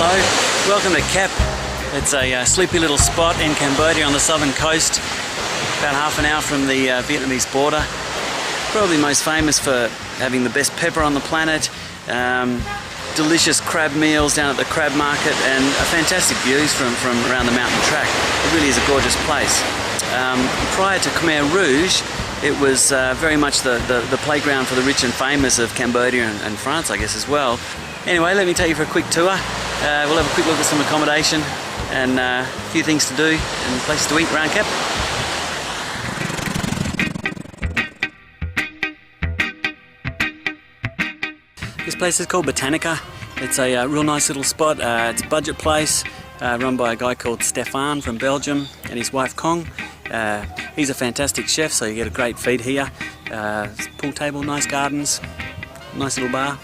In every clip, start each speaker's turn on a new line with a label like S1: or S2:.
S1: Hello, welcome to Kep. It's a sleepy little spot in Cambodia on the southern coast, about half an hour from the Vietnamese border. Probably most famous for having the best pepper on the planet, delicious crab meals down at the crab market, and fantastic views from around the mountain track. It really is a gorgeous place. Prior to Khmer Rouge, it was very much the playground for the rich and famous of Cambodia and France, I guess, as well. Anyway, let me take you for a quick tour. We'll have a quick look at some accommodation and a few things to do and places to eat around Kep. This place is called Botanica. It's a real nice little spot. It's a budget place run by a guy called Stefan from Belgium and his wife Kong. He's a fantastic chef, so you get a great feed here. Pool table, nice gardens, nice little bar.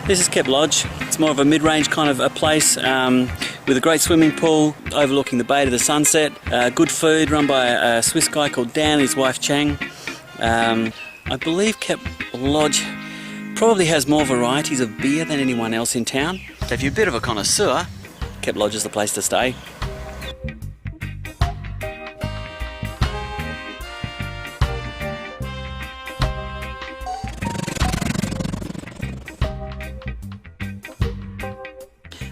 S1: This is Kep Lodge. It's more of a mid-range kind of a place with a great swimming pool overlooking the bay to the sunset. Good food run by a Swiss guy called Dan and his wife Chang. I believe Kep Lodge probably has more varieties of beer than anyone else in town. So if you're a bit of a connoisseur, Kep Lodge is the place to stay.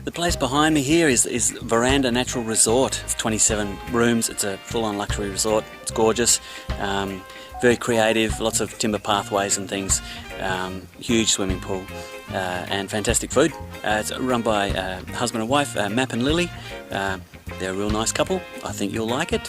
S1: The place behind me here is Veranda Natural Resort. It's 27 rooms, it's a full-on luxury resort, it's gorgeous, very creative, lots of timber pathways and things, huge swimming pool and fantastic food. It's run by husband and wife, Map and Lily. They're a real nice couple, I think you'll like it.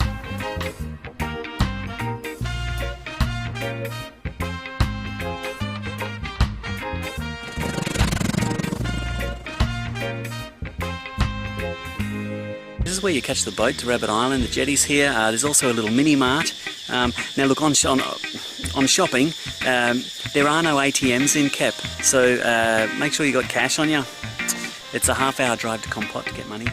S1: This is where you catch the boat to Rabbit Island. The jetty's here. There's also a little mini mart. Now look, on shopping, there are no ATMs in Kep, so make sure you got cash on you. It's a half-hour drive to Kompot to get money.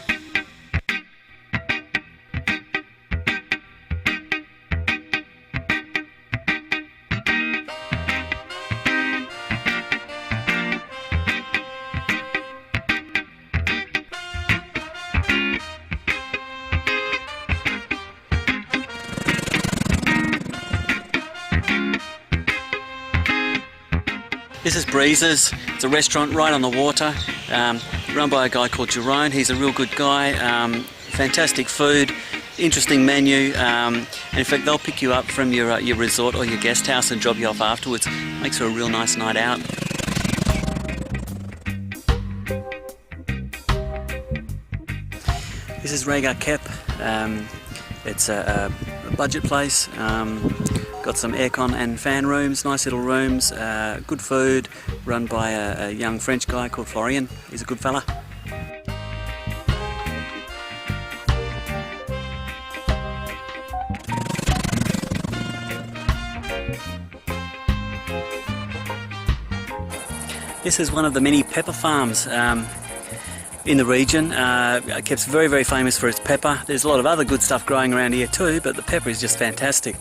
S1: This is Breezes. It's a restaurant right on the water, run by a guy called Jerome. He's a real good guy. Fantastic food, interesting menu, and in fact they'll pick you up from your resort or your guest house and drop you off afterwards. Makes for a real nice night out. This is Rega Kep. It's a budget place. Got some aircon and fan rooms, nice little rooms, good food, run by a young French guy called Florian. He's a good fella. This is one of the many pepper farms in the region. Kep's very, very famous for its pepper. There's a lot of other good stuff growing around here too, but the pepper is just fantastic.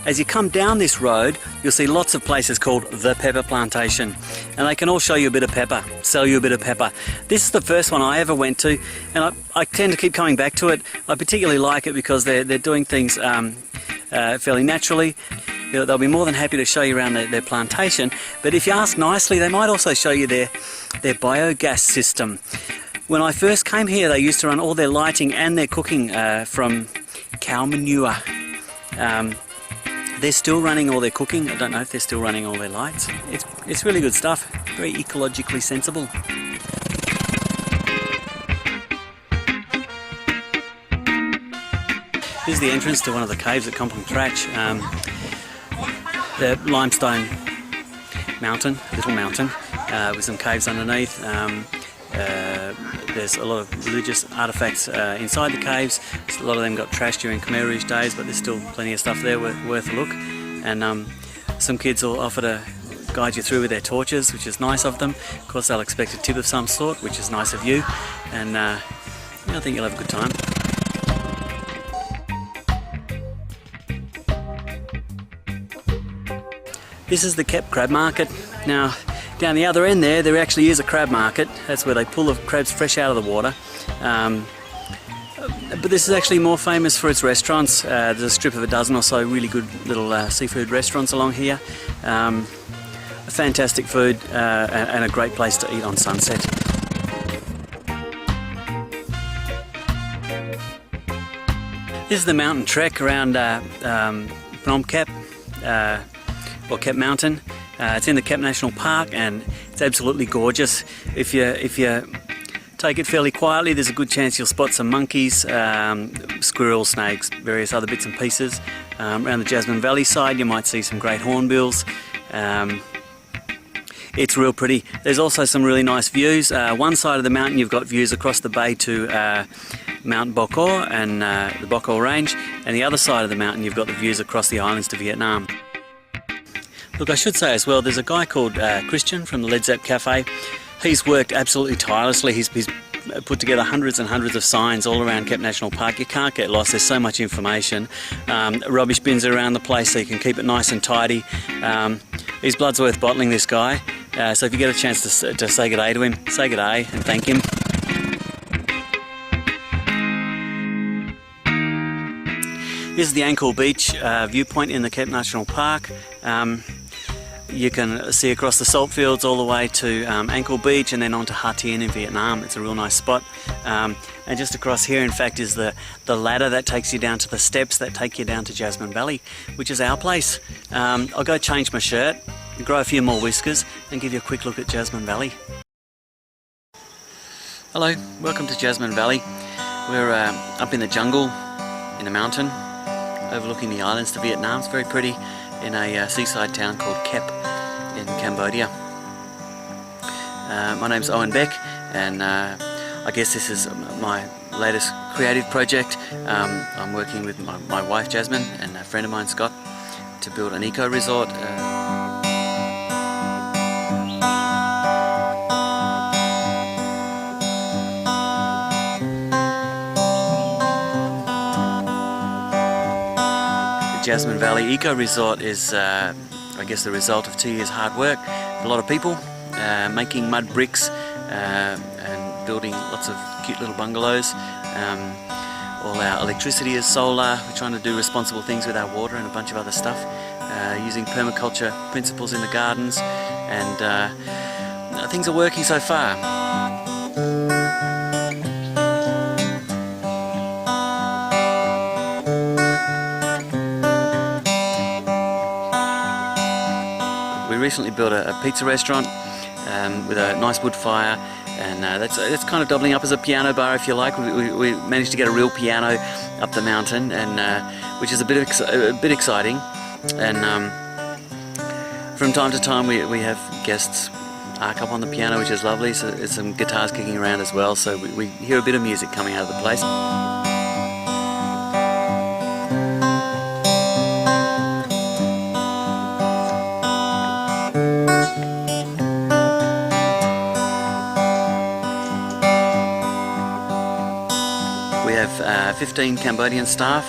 S1: As you come down this road, you'll see lots of places called The Pepper Plantation, and they can all show you a bit of pepper, sell you a bit of pepper. This is the first one I ever went to, and I tend to keep coming back to it. I particularly like it because they're doing things fairly naturally. They'll be more than happy to show you around their plantation, but if you ask nicely, they might also show you their biogas system. When I first came here, they used to run all their lighting and their cooking from cow manure. They're still running all their cooking. I don't know if they're still running all their lights. It's really good stuff, very ecologically sensible. This is the entrance to one of the caves at Kampong Trach. The limestone mountain, little mountain, with some caves underneath. There's a lot of religious artefacts inside the caves. A lot of them got trashed during Khmer Rouge days, but there's still plenty of stuff there worth a look. And some kids will offer to guide you through with their torches, which is nice of them. Of course, they'll expect a tip of some sort, which is nice of you, and yeah, I think you'll have a good time. This is the Kep crab market. Now, down the other end there actually is a crab market. That's where they pull the crabs fresh out of the water. But this is actually more famous for its restaurants. There's a strip of a dozen or so really good little seafood restaurants along here. Fantastic food and a great place to eat on sunset. This is the mountain trek around Phnom Kep, or Kep Mountain. It's in the Kep National Park and it's absolutely gorgeous. If you take it fairly quietly, there's a good chance you'll spot some monkeys, squirrels, snakes, various other bits and pieces. Around the Jasmine Valley side you might see some great hornbills. It's real pretty. There's also some really nice views. One side of the mountain you've got views across the bay to Mount Bokor and the Bokor Range, and the other side of the mountain you've got the views across the islands to Vietnam. Look, I should say as well, there's a guy called Christian from the Led Zepp Cafe. He's worked absolutely tirelessly. He's put together hundreds and hundreds of signs all around Kep National Park. You can't get lost, there's so much information. Rubbish bins are around the place so you can keep it nice and tidy. His blood's worth bottling, this guy. So if you get a chance to say good day to him, say good day and thank him. This is the Angkor Beach viewpoint in the Kep National Park. You can see across the salt fields all the way to Angkor Beach and then on to Ha Tien in Vietnam. It's a real nice spot. And just across here, in fact, is the ladder that takes you down to the steps that take you down to Jasmine Valley, which is our place. I'll go change my shirt, grow a few more whiskers and give you a quick look at Jasmine Valley. Hello, welcome to Jasmine Valley. We're up in the jungle, in a mountain, overlooking the islands to Vietnam. It's very pretty, in a seaside town called Kep in Cambodia. My name's Owen Beck, and I guess this is my latest creative project. I'm working with my wife Jasmine and a friend of mine Scott to build an eco-resort. Jasmine Valley Eco Resort is, I guess, the result of 2 years hard work. A lot of people making mud bricks and building lots of cute little bungalows. All our electricity is solar. We're trying to do responsible things with our water and a bunch of other stuff, using permaculture principles in the gardens, and things are working so far. We recently built a pizza restaurant with a nice wood fire, and that's kind of doubling up as a piano bar, if you like. We managed to get a real piano up the mountain, and which is a bit exciting. And from time to time we have guests arc up on the piano, which is lovely. So there's some guitars kicking around as well, so we hear a bit of music coming out of the place. We have 15 Cambodian staff,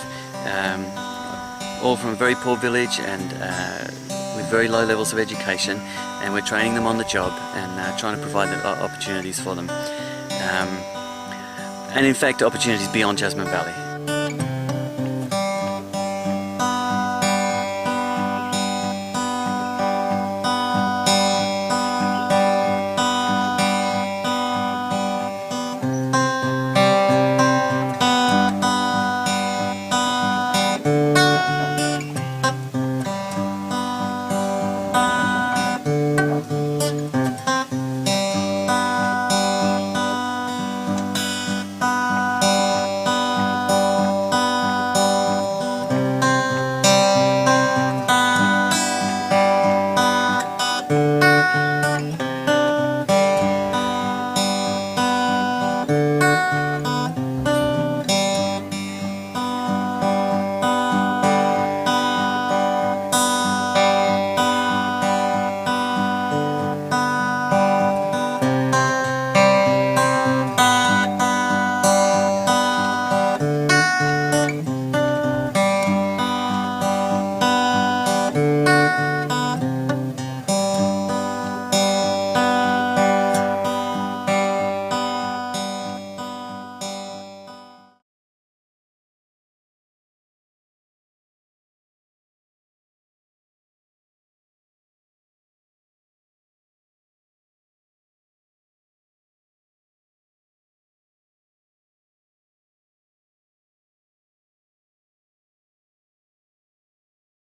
S1: all from a very poor village and with very low levels of education, and we're training them on the job and trying to provide opportunities for them. And in fact, opportunities beyond Jasmine Valley.
S2: Bye.